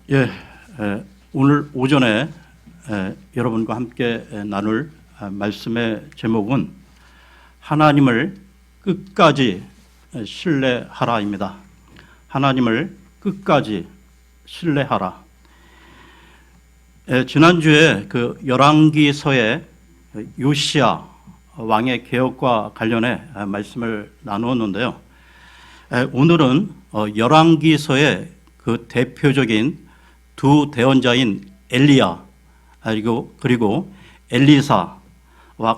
예, 오늘 오전에 여러분과 함께 나눌 말씀의 제목은 하나님을 끝까지 신뢰하라입니다. 하나님을 끝까지 신뢰하라. 지난주에 그 열왕기서의 요시야 왕의 개혁과 관련해 말씀을 나누었는데요. 오늘은 열왕기서의 그 대표적인 두 대언자인 엘리야 그리고 엘리사와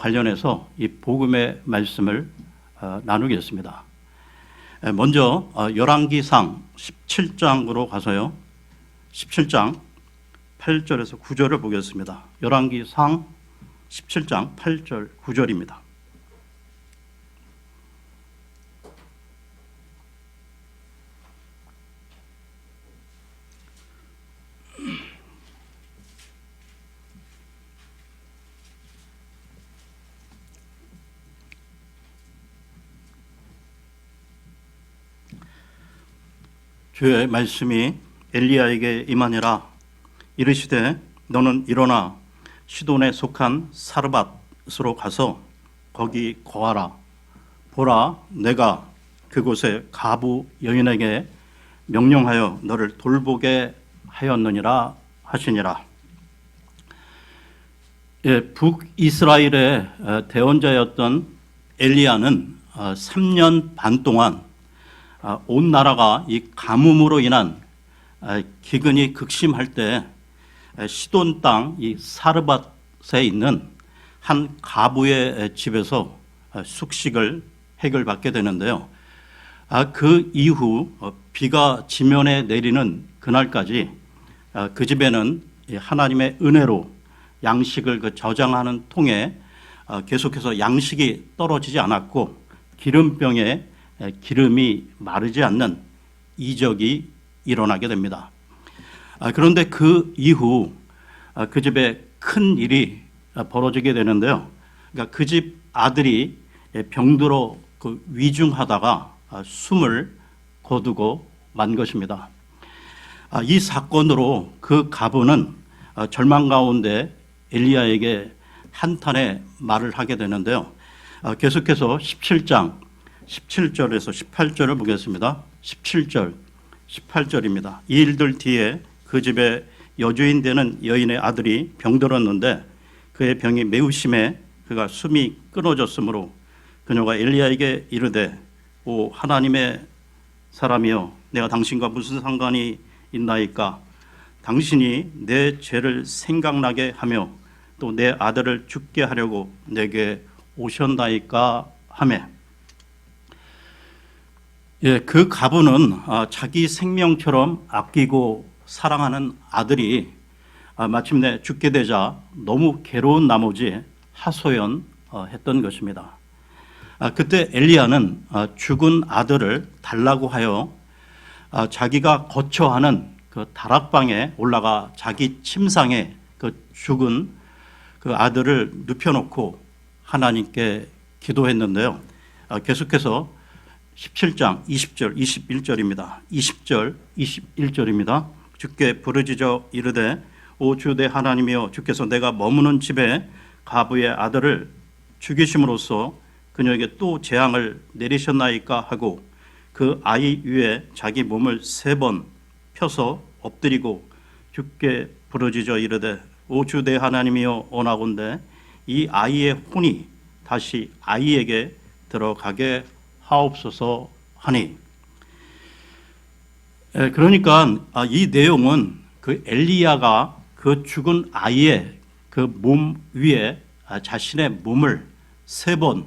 관련해서 이 복음의 말씀을 나누겠습니다. 먼저 열왕기상 17장으로 가서요. 17장 8절에서 9절을 보겠습니다. 열왕기상 17장 8절 9절입니다. 주의 말씀이 엘리야에게 임하니라. 이르시되 너는 일어나 시돈에 속한 사르밧으로 가서 거기 거하라. 보라, 내가 그곳에 가부 여인에게 명령하여 너를 돌보게 하였느니라 하시니라. 북이스라엘의 대언자였던 엘리야는 3년 반 동안 온 나라가 이 가뭄으로 인한 기근이 극심할 때 시돈 땅 이 사르밧에 있는 한 가부의 집에서 숙식을 해결받게 되는데요. 그 이후 비가 지면에 내리는 그날까지 그 집에는 하나님의 은혜로 양식을 저장하는 통에 계속해서 양식이 떨어지지 않았고 기름병에 기름이 마르지 않는 이적이 일어나게 됩니다. 그런데 그 이후 그 집에 큰 일이 벌어지게 되는데요. 그러니까 그 집 아들이 병들어 위중하다가 숨을 거두고 만 것입니다. 이 사건으로 그 가부는 절망 가운데 엘리야에게 한탄의 말을 하게 되는데요. 계속해서 17장 17절에서 18절을 보겠습니다. 17절, 18절입니다. 이 일들 뒤에 그 집에 여주인 되는 여인의 아들이 병들었는데 그의 병이 매우 심해 그가 숨이 끊어졌으므로 그녀가 엘리야에게 이르되 오 하나님의 사람이여 내가 당신과 무슨 상관이 있나이까 당신이 내 죄를 생각나게 하며 또 내 아들을 죽게 하려고 내게 오셨나이까 하매 그 가부는 자기 생명처럼 아끼고 사랑하는 아들이 마침내 죽게 되자 너무 괴로운 나머지 하소연했던 것입니다. 그때 엘리야는 죽은 아들을 달라고 하여 자기가 거처하는 그 다락방에 올라가 자기 침상에 그 죽은 그 아들을 눕혀놓고 하나님께 기도했는데요. 계속해서 17장 20절 21절입니다. 20절 21절입니다. 주께 부르짖어 이르되 오 주 내 하나님이여 주께서 내가 머무는 집에 가부의 아들을 죽이심으로써 그녀에게 또 재앙을 내리셨나이까 하고 그 아이 위에 자기 몸을 3번 펴서 엎드리고 주께 부르짖어 이르되 오 주 내 하나님이여 원하건대 이 아이의 혼이 다시 아이에게 들어가게 하옵소서 하니. 그러니까 이 내용은 그 엘리야가 그 죽은 아이의 그 몸 위에 자신의 몸을 3번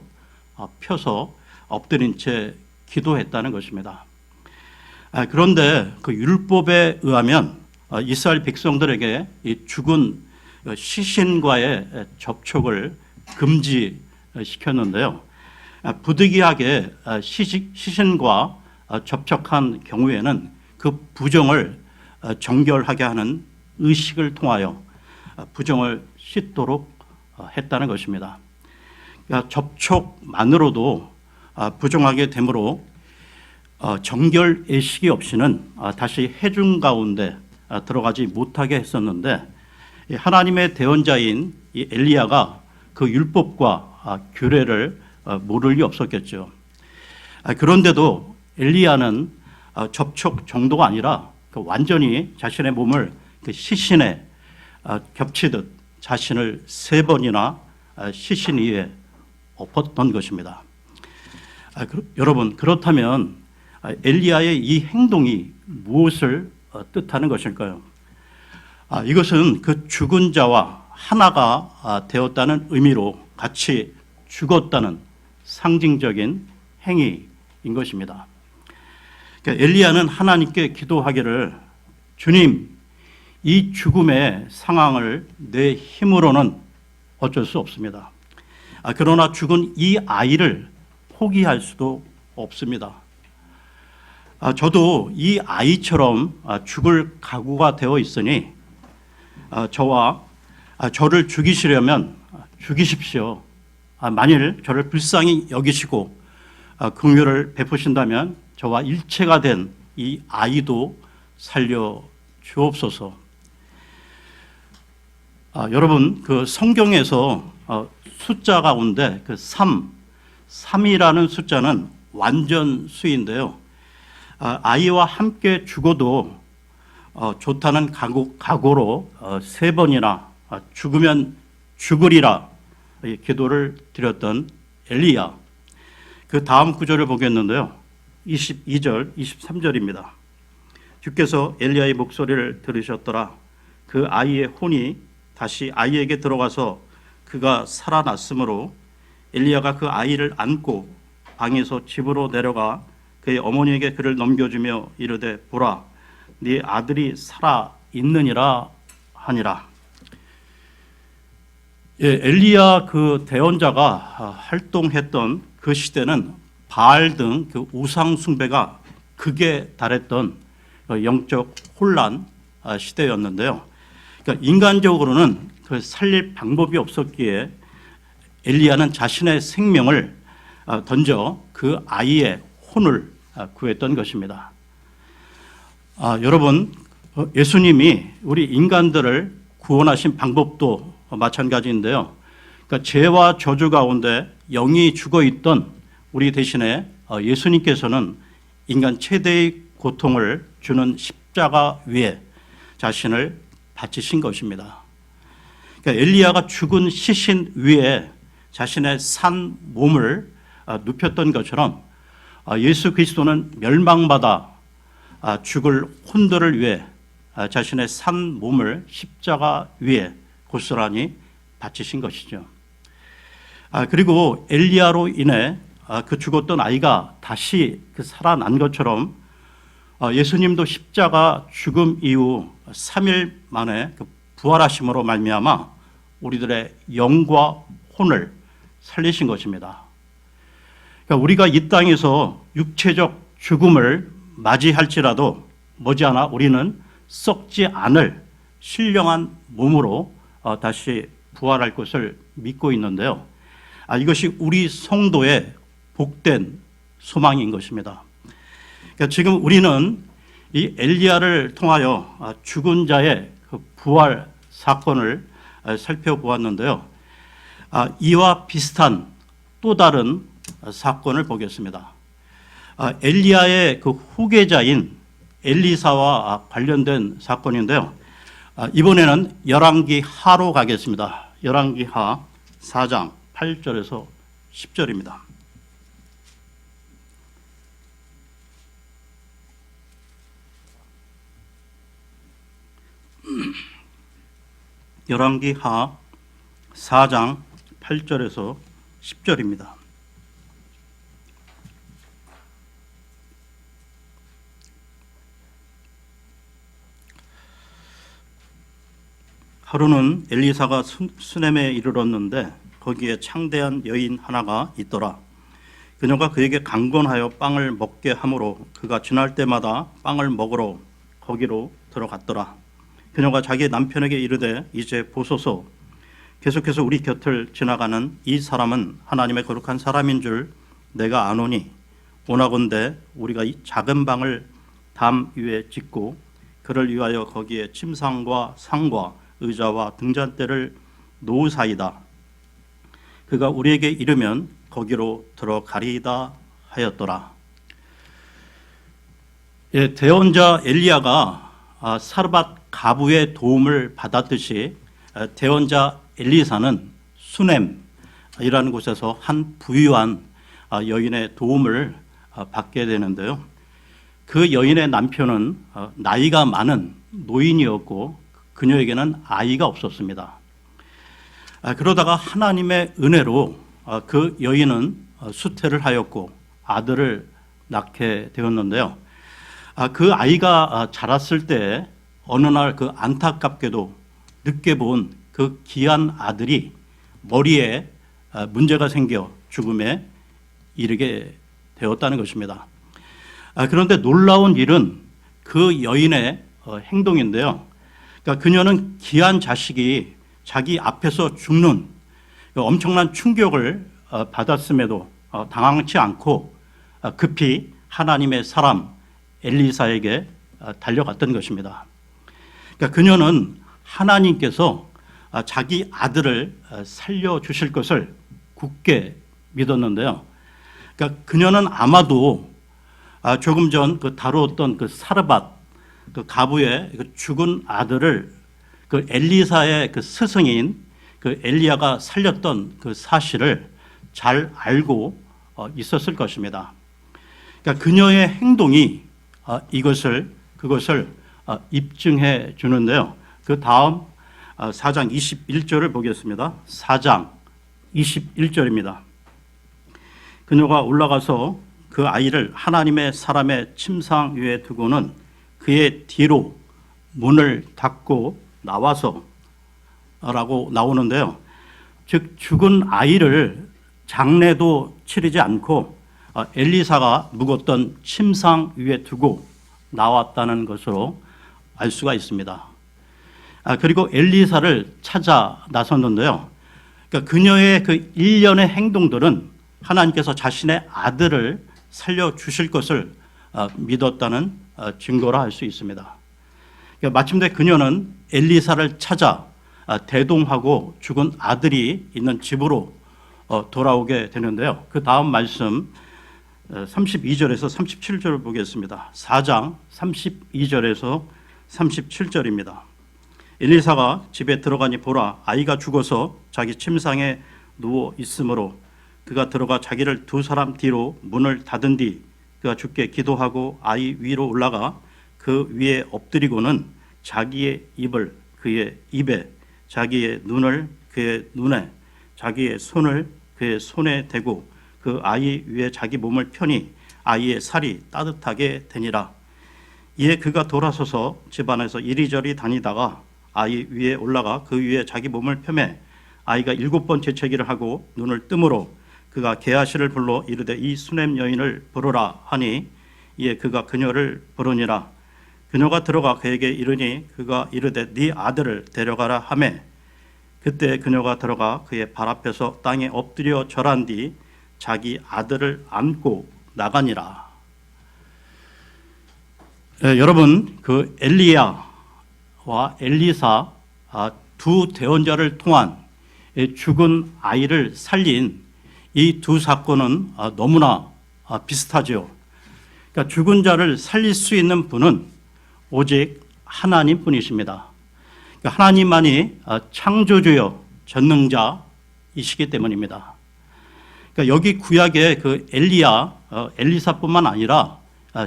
펴서 엎드린 채 기도했다는 것입니다. 그런데 그 율법에 의하면 이스라엘 백성들에게 이 죽은 시신과의 접촉을 금지시켰는데요. 부득이하게 시신과 접촉한 경우에는 그 부정을 정결하게 하는 의식을 통하여 부정을 씻도록 했다는 것입니다. 그러니까 접촉만으로도 부정하게 되므로 정결 예식이 없이는 다시 해중 가운데 들어가지 못하게 했었는데 하나님의 대언자인 이 엘리야가 그 율법과 규례를 모를 리 없었겠죠. 그런데도 엘리야는 접촉 정도가 아니라 완전히 자신의 몸을 시신에 겹치듯 자신을 3번이나 시신 위에 엎었던 것입니다. 여러분, 그렇다면 엘리야의 이 행동이 무엇을 뜻하는 것일까요? 이것은 그 죽은 자와 하나가 되었다는 의미로 같이 죽었다는 상징적인 행위인 것입니다. 그러니까 엘리야는 하나님께 기도하기를, 주님, 이 죽음의 상황을 내 힘으로는 어쩔 수 없습니다. 그러나 죽은 이 아이를 포기할 수도 없습니다. 저도 이 아이처럼 죽을 각오가 되어 있으니 저를 죽이시려면 죽이십시오. 만일 저를 불쌍히 여기시고 긍휼을 베푸신다면 저와 일체가 된 이 아이도 살려 주옵소서. 여러분, 그 성경에서 숫자 가운데 그 3이라는 숫자는 완전수인데요. 아이와 함께 죽어도 좋다는 각오로 3번이나 죽으면 죽으리라 기도를 드렸던 엘리야. 그 다음 구절을 보겠는데요. 22절, 23절입니다. 주께서 엘리야의 목소리를 들으셨더라. 그 아이의 혼이 다시 아이에게 들어가서 그가 살아났으므로 엘리야가 그 아이를 안고 방에서 집으로 내려가 그의 어머니에게 그를 넘겨주며 이르되, 보라, 네 아들이 살아 있느니라 하니라. 엘리야 그 대언자가 활동했던 그 시대는 바알 등 그 우상 숭배가 극에 달했던 영적 혼란 시대였는데요. 그러니까 인간적으로는 그 살릴 방법이 없었기에 엘리야는 자신의 생명을 던져 그 아이의 혼을 구했던 것입니다. 여러분, 예수님이 우리 인간들을 구원하신 방법도 마찬가지인데요. 그러니까 죄와 저주 가운데 영이 죽어 있던 우리 대신에 예수님께서는 인간 최대의 고통을 주는 십자가 위에 자신을 바치신 것입니다. 그러니까 엘리야가 죽은 시신 위에 자신의 산 몸을 눕혔던 것처럼 예수 그리스도는 멸망받아 죽을 혼들을 위해 자신의 산 몸을 십자가 위에 고스란히 바치신 것이죠. 그리고 엘리야로 인해 그 죽었던 아이가 다시 살아난 것처럼 예수님도 십자가 죽음 이후 3일 만에 부활하심으로 말미암아 우리들의 영과 혼을 살리신 것입니다. 그러니까 우리가 이 땅에서 육체적 죽음을 맞이할지라도 머지않아 우리는 썩지 않을 신령한 몸으로 다시 부활할 것을 믿고 있는데요. 이것이 우리 성도의 복된 소망인 것입니다. 그러니까 지금 우리는 이 엘리야를 통하여 죽은 자의 그 부활 사건을 살펴보았는데요. 이와 비슷한 또 다른 사건을 보겠습니다. 엘리야의 그 후계자인 엘리사와 관련된 사건인데요. 이번에는 열왕기 하로 가겠습니다. 열왕기 하 4장 8절에서 10절입니다. 열왕기 하 4장 8절에서 10절입니다. 하루는 엘리사가 수넴에 이르렀는데 거기에 창대한 여인 하나가 있더라. 그녀가 그에게 강권하여 빵을 먹게 하므로 그가 지날 때마다 빵을 먹으러 거기로 들어갔더라. 그녀가 자기 남편에게 이르되, 이제 보소서, 계속해서 우리 곁을 지나가는 이 사람은 하나님의 거룩한 사람인 줄 내가 아노니, 원하건대 우리가 이 작은 방을 담 위에 짓고 그를 위하여 거기에 침상과 상과 의자와 등잔대를 놓으사이다. 그가 우리에게 이르면 거기로 들어가리이다 하였더라. 예, 대언자 엘리야가 사르밧 가부의 도움을 받았듯이 대언자 엘리사는 수넴이라는 곳에서 한 부유한 여인의 도움을 받게 되는데요. 그 여인의 남편은 나이가 많은 노인이었고 그녀에게는 아이가 없었습니다. 그러다가 하나님의 은혜로 그 여인은 수태를 하였고 아들을 낳게 되었는데요. 그 아이가 자랐을 때 어느 날 그 안타깝게도 늦게 본 그 귀한 아들이 머리에 문제가 생겨 죽음에 이르게 되었다는 것입니다. 그런데 놀라운 일은 그 여인의 행동인데요. 그러니까 그녀는 귀한 자식이 자기 앞에서 죽는 엄청난 충격을 받았음에도 당황치 않고 급히 하나님의 사람 엘리사에게 달려갔던 것입니다. 그러니까 그녀는 하나님께서 자기 아들을 살려주실 것을 굳게 믿었는데요. 그러니까 그녀는 아마도 조금 전 다루었던 그 사르밧 그 가부의 그 죽은 아들을 그 엘리사의 그 스승인 그 엘리야가 살렸던 그 사실을 잘 알고 있었을 것입니다. 그러니까 그녀의 행동이 그것을 입증해 주는데요. 그 다음 4장 21절을 보겠습니다. 4장 21절입니다. 그녀가 올라가서 그 아이를 하나님의 사람의 침상 위에 두고는 그의 뒤로 문을 닫고 나와서 라고 나오는데요. 즉 죽은 아이를 장례도 치르지 않고 엘리사가 묵었던 침상 위에 두고 나왔다는 것으로 알 수가 있습니다. 그리고 엘리사를 찾아 나섰는데요. 그러니까 그녀의 그 일련의 행동들은 하나님께서 자신의 아들을 살려주실 것을 믿었다는 증거라 할 수 있습니다. 그러니까 마침내 그녀는 엘리사를 찾아 대동하고 죽은 아들이 있는 집으로 돌아오게 되는데요. 그 다음 말씀 32절에서 37절을 보겠습니다. 4장 32절에서 37절입니다. 엘리사가 집에 들어가니 보라 아이가 죽어서 자기 침상에 누워 있으므로 그가 들어가 자기를 두 사람 뒤로 문을 닫은 뒤 그가 주께 기도하고 아이 위로 올라가 그 위에 엎드리고는 자기의 입을 그의 입에 자기의 눈을 그의 눈에 자기의 손을 그의 손에 대고 그 아이 위에 자기 몸을 펴니 아이의 살이 따뜻하게 되니라. 이에 그가 돌아서서 집안에서 이리저리 다니다가 아이 위에 올라가 그 위에 자기 몸을 펴매 아이가 7번 재채기를 하고 눈을 뜨므로 그가 게하시를 불러 이르되 이 수넴 여인을 부르라 하니 이에 그가 그녀를 부르니라. 그녀가 들어가 그에게 이르니 그가 이르되 네 아들을 데려가라 하매 그때 그녀가 들어가 그의 발 앞에서 땅에 엎드려 절한 뒤 자기 아들을 안고 나가니라. 여러분 그 엘리야와 엘리사 두 대언자를 통한 죽은 아이를 살린 이 두 사건은 너무나 비슷하죠. 그러니까 죽은 자를 살릴 수 있는 분은 오직 하나님뿐이십니다. 그러니까 하나님만이 창조주여 전능자이시기 때문입니다. 그러니까 여기 구약의 그 엘리사뿐만 아니라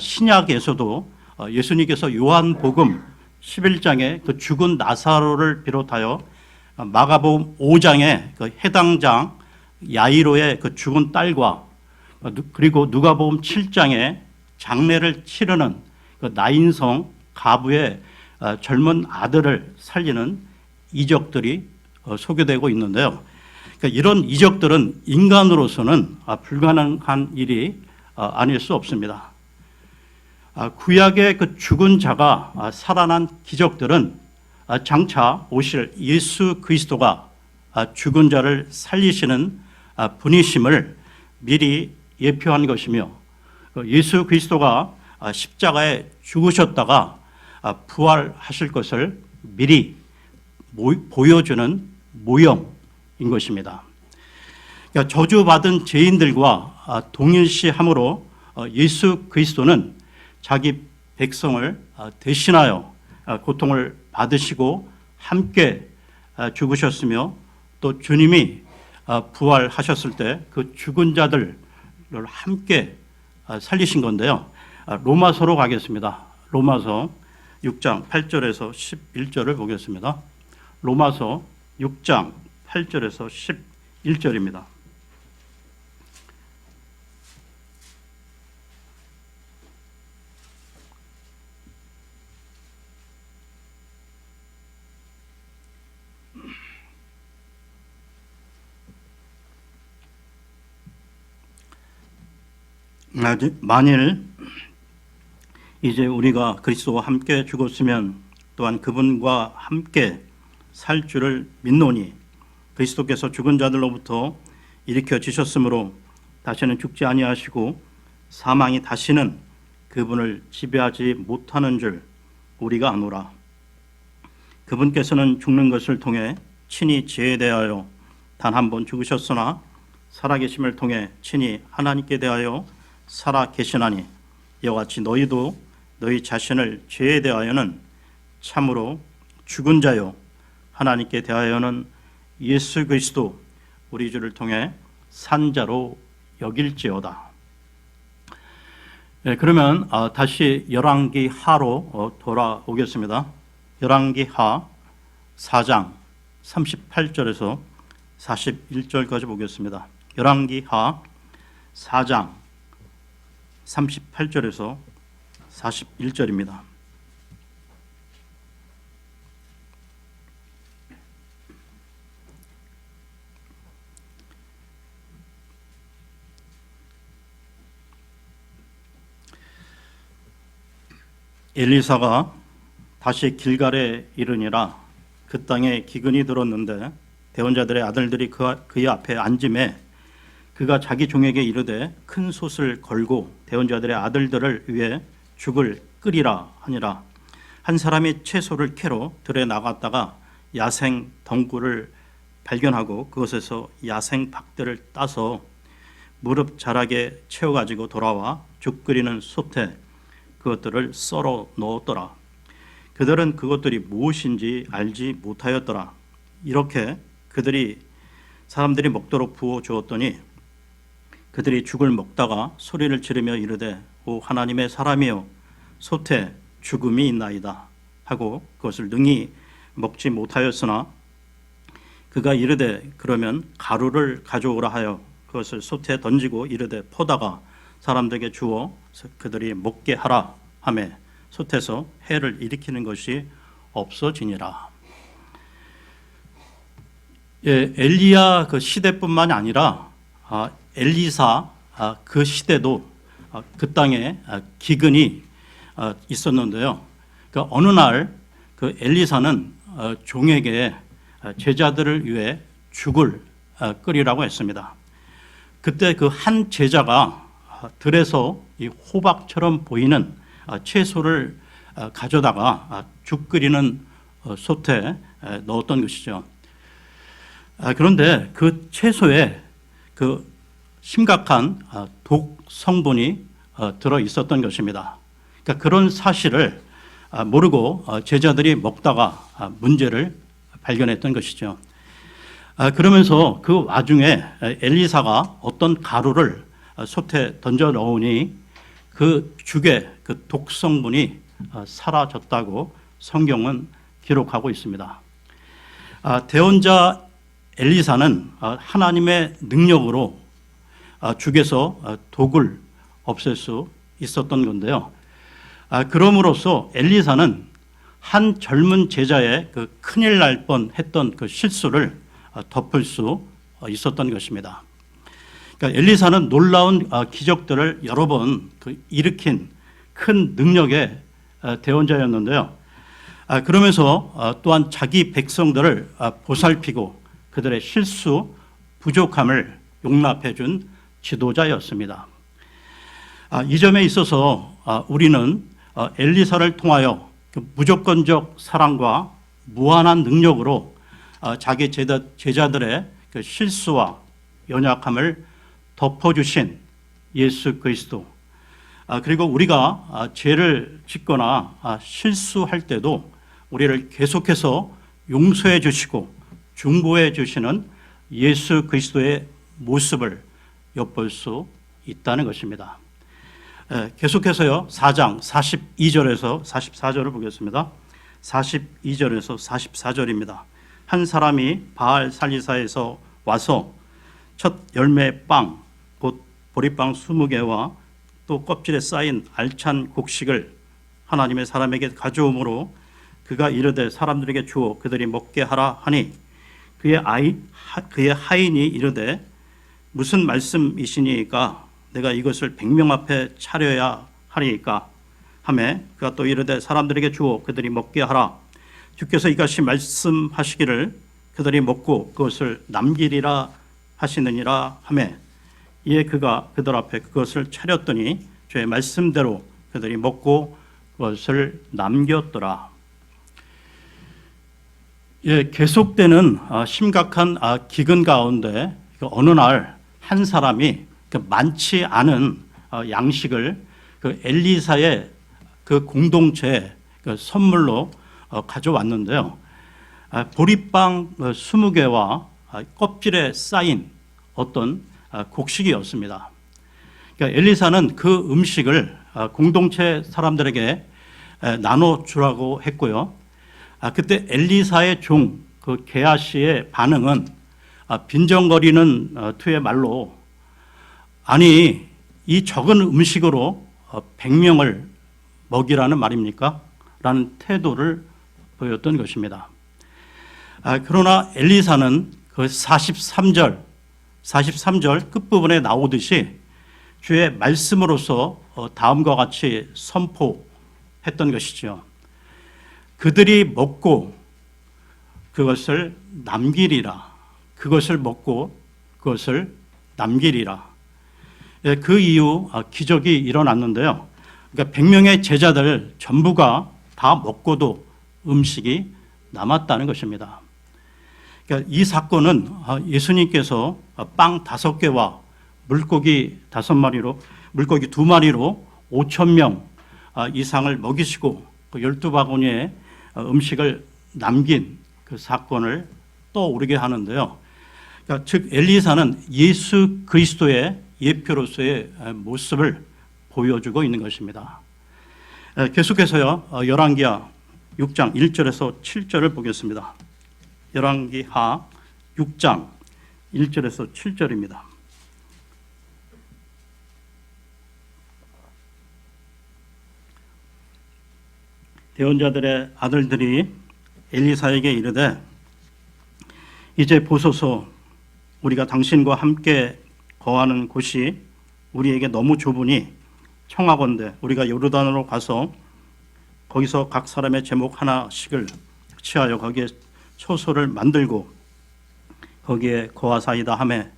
신약에서도 예수님께서 요한복음 11장에 그 죽은 나사로를 비롯하여 마가복음 5장에 그 해당장 야이로의 그 죽은 딸과 그리고 누가복음 7장에 장례를 치르는 그 나인성 가부의 젊은 아들을 살리는 이적들이 소개되고 있는데요. 그러니까 이런 이적들은 인간으로서는 불가능한 일이 아닐 수 없습니다. 구약의 그 죽은 자가 살아난 기적들은 장차 오실 예수 그리스도가 죽은 자를 살리시는 분이심을 미리 예표한 것이며 예수 그리스도가 십자가에 죽으셨다가 부활하실 것을 미리 보여주는 모형인 것입니다. 그러니까 저주받은 죄인들과 동일시함으로 예수 그리스도는 자기 백성을 대신하여 고통을 받으시고 함께 죽으셨으며 또 주님이 부활하셨을 때 그 죽은 자들을 함께 살리신 건데요. 로마서로 가겠습니다. 로마서 6장 8절에서 11절을 보겠습니다. 로마서 6장 8절에서 11절입니다. 만일 이제 우리가 그리스도와 함께 죽었으면 또한 그분과 함께 살 줄을 믿노니 그리스도께서 죽은 자들로부터 일으켜지셨으므로 다시는 죽지 아니하시고 사망이 다시는 그분을 지배하지 못하는 줄 우리가 아노라. 그분께서는 죽는 것을 통해 친히 지혜에 대하여 단 한 번 죽으셨으나 살아계심을 통해 친히 하나님께 대하여 살아계시나니 이와 같이 너희도 너희 자신을 죄에 대하여는 참으로 죽은 자요 하나님께 대하여는 예수 그리스도 우리 주를 통해 산 자로 여길지어다. 그러면 다시 열왕기 하로 돌아오겠습니다. 열왕기 하 4장 38절에서 41절까지 보겠습니다. 열왕기 하 4장 38절에서 41절입니다. 엘리사가 다시 길갈에 이르니라. 그 땅에 기근이 들었는데 대원자들의 아들들이 그의 앞에 앉음에 그가 자기 종에게 이르되 큰 솥을 걸고 대원자들의 아들들을 위해 죽을 끓이라 하니라. 한 사람이 채소를 캐러 들에 나갔다가 야생 덩굴을 발견하고 그것에서 야생 박들을 따서 무릎 자락에 채워가지고 돌아와 죽 끓이는 솥에 그것들을 썰어 넣었더라. 그들은 그것들이 무엇인지 알지 못하였더라. 이렇게 사람들이 먹도록 부어 주었더니 그들이 죽을 먹다가 소리를 지르며 이르되 오 하나님의 사람이여 솥에 죽음이 있나이다 하고 그것을 능히 먹지 못하였으나 그가 이르되 그러면 가루를 가져오라 하여 그것을 솥에 던지고 이르되 퍼다가 사람들에게 주어 그들이 먹게 하라 하며 솥에서 해를 일으키는 것이 없어지니라. 엘리야 그 시대뿐만이 아니라 엘리사 그 시대도 그 땅에 기근이 있었는데요. 그 어느 날 그 엘리사는 종에게 제자들을 위해 죽을 끓이라고 했습니다. 그때 그 한 제자가 들에서 이 호박처럼 보이는 채소를 가져다가 죽 끓이는 솥에 넣었던 것이죠. 그런데 그 채소에 그 심각한 독 성분이 들어 있었던 것입니다. 그러니까 그런 사실을 모르고 제자들이 먹다가 문제를 발견했던 것이죠. 그러면서 그 와중에 엘리사가 어떤 가루를 솥에 던져 넣으니 그 죽의 그 독 성분이 사라졌다고 성경은 기록하고 있습니다. 대언자 엘리사는 하나님의 능력으로 죽에서 독을 없앨 수 있었던 건데요. 그럼으로써 엘리사는 한 젊은 제자의 그 큰일 날 뻔했던 그 실수를 덮을 수 있었던 것입니다. 그러니까 엘리사는 놀라운 기적들을 여러 번 일으킨 큰 능력의 대언자였는데요. 그러면서 또한 자기 백성들을 보살피고 그들의 실수, 부족함을 용납해 준 지도자였습니다. 이 점에 있어서 우리는 엘리사를 통하여 그 무조건적 사랑과 무한한 능력으로 자기 제자들의 그 실수와 연약함을 덮어주신 예수 그리스도, 그리고 우리가 죄를 짓거나 실수할 때도 우리를 계속해서 용서해 주시고 중보해 주시는 예수 그리스도의 모습을 엿볼 수 있다는 것입니다. 계속해서요, 4장 42절에서 44절을 보겠습니다. 42절에서 44절입니다. 한 사람이 바알 살리사에서 와서 첫 열매 빵, 곧 보리빵 20개와 또 껍질에 쌓인 알찬 곡식을 하나님의 사람에게 가져오므로 그가 이르되 사람들에게 주어 그들이 먹게 하라 하니 그의 하인이 이르되 무슨 말씀이시니까 내가 이것을 100명 앞에 차려야 하리이까 하매 그가 또 이르되 사람들에게 주어 그들이 먹게 하라. 주께서 이같이 말씀하시기를 그들이 먹고 그것을 남기리라 하시느니라 하매 이에 그가 그들 앞에 그것을 차렸더니 주의 말씀대로 그들이 먹고 그것을 남겼더라. 계속되는 심각한 기근 가운데 어느 날 한 사람이 많지 않은 양식을 그 엘리사의 그 공동체에 선물로 가져왔는데요. 보리빵 20개와 껍질에 쌓인 어떤 곡식이었습니다. 그러니까 엘리사는 그 음식을 공동체 사람들에게 나눠주라고 했고요. 그때 엘리사의 종 그 게하시의 반응은 빈정거리는 투의 말로 아니 이 적은 음식으로 100명을 먹이라는 말입니까? 라는 태도를 보였던 것입니다. 그러나 엘리사는 그 43절 끝부분에 나오듯이 주의 말씀으로서 다음과 같이 선포했던 것이죠. 그들이 먹고 그것을 남기리라. 그것을 먹고 그것을 남기리라. 그 이후 기적이 일어났는데요. 그러니까 100명의 제자들 전부가 다 먹고도 음식이 남았다는 것입니다. 그러니까 이 사건은 예수님께서 빵 5개와 물고기 5마리로 물고기 2마리로 5,000명 이상을 먹이시고 그 12바구니의 음식을 남긴 그 사건을 떠오르게 하는데요. 그러니까 즉 엘리사는 예수 그리스도의 예표로서의 모습을 보여주고 있는 것입니다. 계속해서요, 열왕기하 6장 1절에서 7절을 보겠습니다. 열왕기하 6장 1절에서 7절입니다. 대언자들의 아들들이 엘리사에게 이르되 이제 보소서 우리가 당신과 함께 거하는 곳이 우리에게 너무 좁으니 청하건대 우리가 요르단으로 가서 거기서 각 사람의 제목 하나씩을 취하여 거기에 처소를 만들고 거기에 거하사이다 하매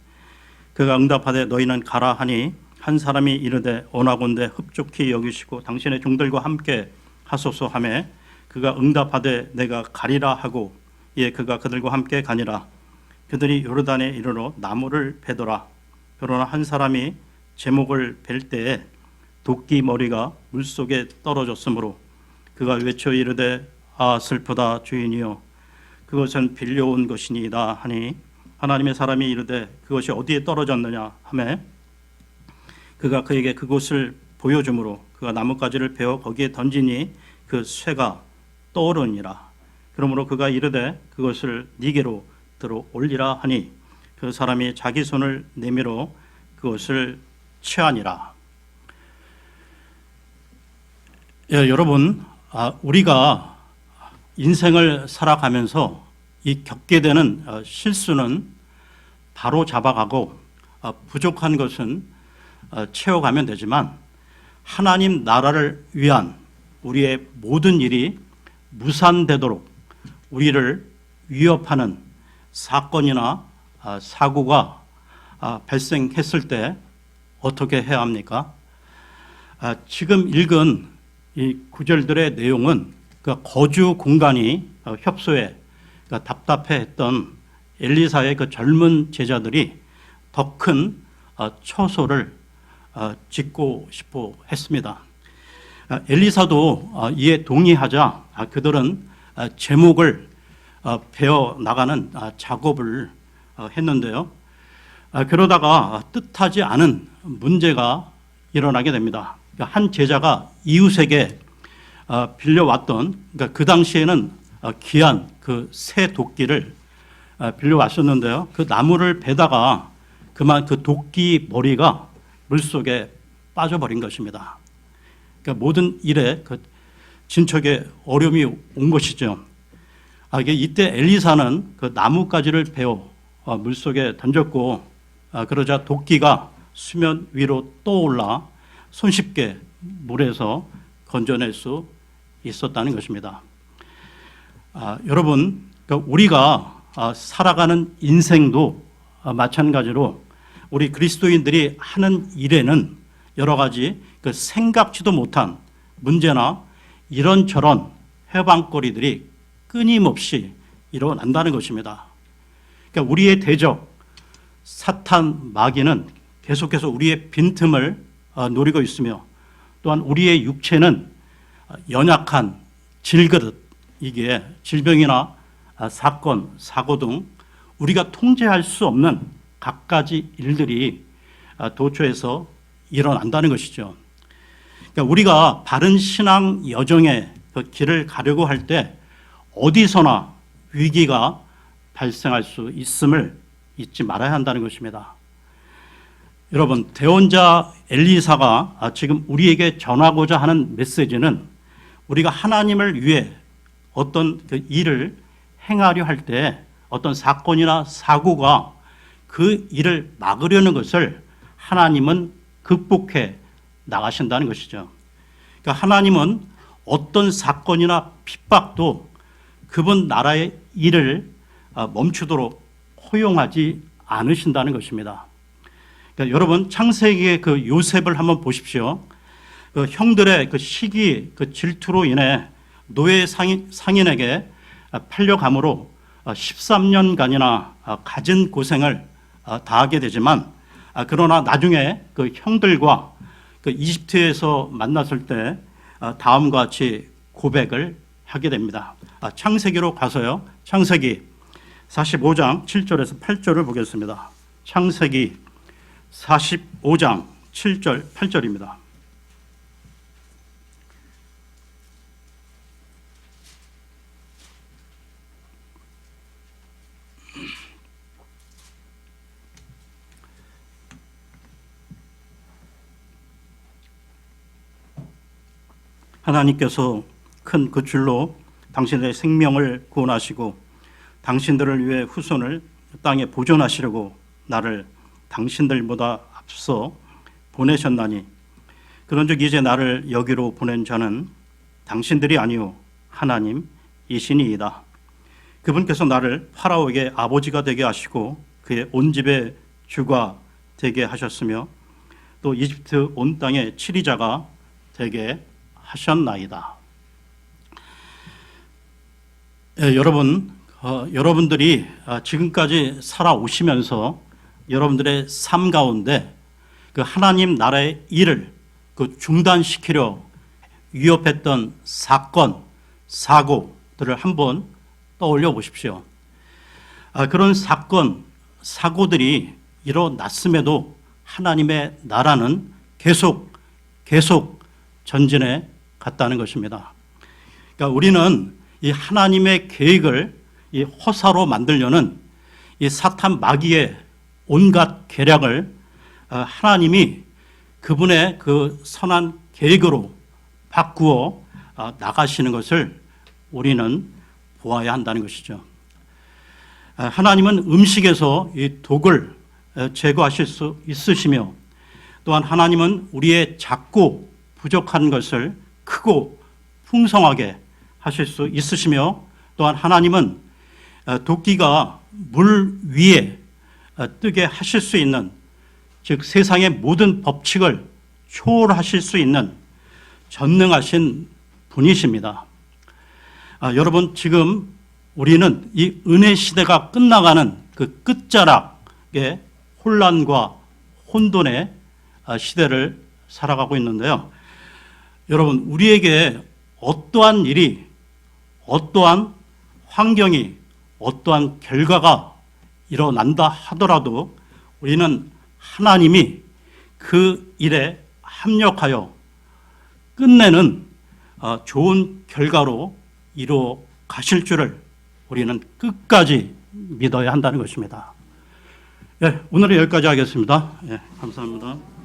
그가 응답하되 너희는 가라 하니 한 사람이 이르되 원하건대 흡족히 여기시고 당신의 종들과 함께 하소서 하매 그가 응답하되 내가 가리라 하고 이에 그가 그들과 함께 가니라. 그들이 요르단에 이르러 나무를 베더라. 그러나 한 사람이 제목을 벨 때에 도끼 머리가 물속에 떨어졌으므로 그가 외쳐 이르되 아 슬프다 주인이여 그것은 빌려온 것이니이다 하니 하나님의 사람이 이르되 그것이 어디에 떨어졌느냐 하매 그가 그에게 그곳을 보여주므로 그가 나뭇가지를 베어 거기에 던지니 그 쇠가 떠오르니라. 그러므로 그가 이르되 그것을 니게로 들어 올리라 하니 그 사람이 자기 손을 내밀어 그것을 취하니라. 여러분, 우리가 인생을 살아가면서 이 겪게 되는 실수는 바로 잡아가고 부족한 것은 채워가면 되지만 하나님 나라를 위한 우리의 모든 일이 무산되도록 우리를 위협하는 사건이나 사고가 발생했을 때 어떻게 해야 합니까? 지금 읽은 이 구절들의 내용은 그 거주 공간이 협소해 답답해했던 엘리사의 그 젊은 제자들이 더 큰 처소를 짓고 싶어 했습니다. 엘리사도 이에 동의하자 그들은 제목을 베어 나가는 작업을 했는데요. 그러다가 뜻하지 않은 문제가 일어나게 됩니다. 한 제자가 이웃에게 빌려왔던, 그러니까 그 당시에는 귀한 그 새 도끼를 빌려왔었는데요. 그 나무를 베다가 그만 그 도끼 머리가 물속에 빠져버린 것입니다. 그러니까 모든 일에 그 진척에 어려움이 온 것이죠. 이때 엘리사는 그 나뭇가지를 베어 물속에 던졌고, 그러자 도끼가 수면 위로 떠올라 손쉽게 물에서 건져낼 수 있었다는 것입니다. 여러분, 우리가 살아가는 인생도 마찬가지로 우리 그리스도인들이 하는 일에는 여러 가지 그 생각지도 못한 문제나 이런저런 해방거리들이 끊임없이 일어난다는 것입니다. 그러니까 우리의 대적 사탄 마귀는 계속해서 우리의 빈틈을 노리고 있으며, 또한 우리의 육체는 연약한 질그릇, 이게 질병이나 사건, 사고 등 우리가 통제할 수 없는 갖가지 일들이 도처에서 일어난다는 것이죠. 그러니까 우리가 바른 신앙 여정의 그 길을 가려고 할 때 어디서나 위기가 발생할 수 있음을 잊지 말아야 한다는 것입니다. 여러분, 대언자 엘리사가 지금 우리에게 전하고자 하는 메시지는 우리가 하나님을 위해 어떤 그 일을 행하려 할 때 어떤 사건이나 사고가 그 일을 막으려는 것을 하나님은 극복해 나가신다는 것이죠. 그러니까 하나님은 어떤 사건이나 핍박도 그분 나라의 일을 멈추도록 허용하지 않으신다는 것입니다. 그러니까 여러분, 창세기의 그 요셉을 한번 보십시오. 그 형들의 그 시기, 그 질투로 인해 노예 상인에게 팔려감으로 13년간이나 갖은 고생을 다하게 되지만, 그러나 나중에 그 형들과 그 이집트에서 만났을 때 다음과 같이 고백을 하게 됩니다. 창세기로 가서요. 창세기 45장 7절에서 8절을 보겠습니다. 창세기 45장 7절 8절입니다. 하나님께서 큰 그 줄로 당신들의 생명을 구원하시고 당신들을 위해 후손을 땅에 보존하시려고 나를 당신들보다 앞서 보내셨나니, 그런즉 이제 나를 여기로 보낸 자는 당신들이 아니요 하나님이시니이다. 그분께서 나를 파라오에게 아버지가 되게 하시고 그의 온 집의 주가 되게 하셨으며 또 이집트 온 땅의 치리자가 되게 하셨나이다. 여러분, 여러분들이 지금까지 살아오시면서 여러분들의 삶 가운데 그 하나님 나라의 일을 그 중단시키려 위협했던 사건, 사고들을 한번 떠올려 보십시오. 그런 사건, 사고들이 일어났음에도 하나님의 나라는 계속 전진해 갔다는 것입니다. 그러니까 우리는 이 하나님의 계획을 이 허사로 만들려는 이 사탄 마귀의 온갖 계략을 하나님이 그분의 그 선한 계획으로 바꾸어 나가시는 것을 우리는 보아야 한다는 것이죠. 하나님은 음식에서 이 독을 제거하실 수 있으시며, 또한 하나님은 우리의 작고 부족한 것을 크고 풍성하게 하실 수 있으시며, 또한 하나님은 도끼가 물 위에 뜨게 하실 수 있는, 즉 세상의 모든 법칙을 초월하실 수 있는 전능하신 분이십니다. 여러분 지금 우리는 이 은혜 시대가 끝나가는 그 끝자락의 혼란과 혼돈의 시대를 살아가고 있는데요. 여러분 우리에게 어떠한 일이, 어떠한 환경이, 어떠한 결과가 일어난다 하더라도 우리는 하나님이 그 일에 합력하여 끝내는 좋은 결과로 이루어 가실 줄을 우리는 끝까지 믿어야 한다는 것입니다. 예, 오늘은 여기까지 하겠습니다. 예, 감사합니다.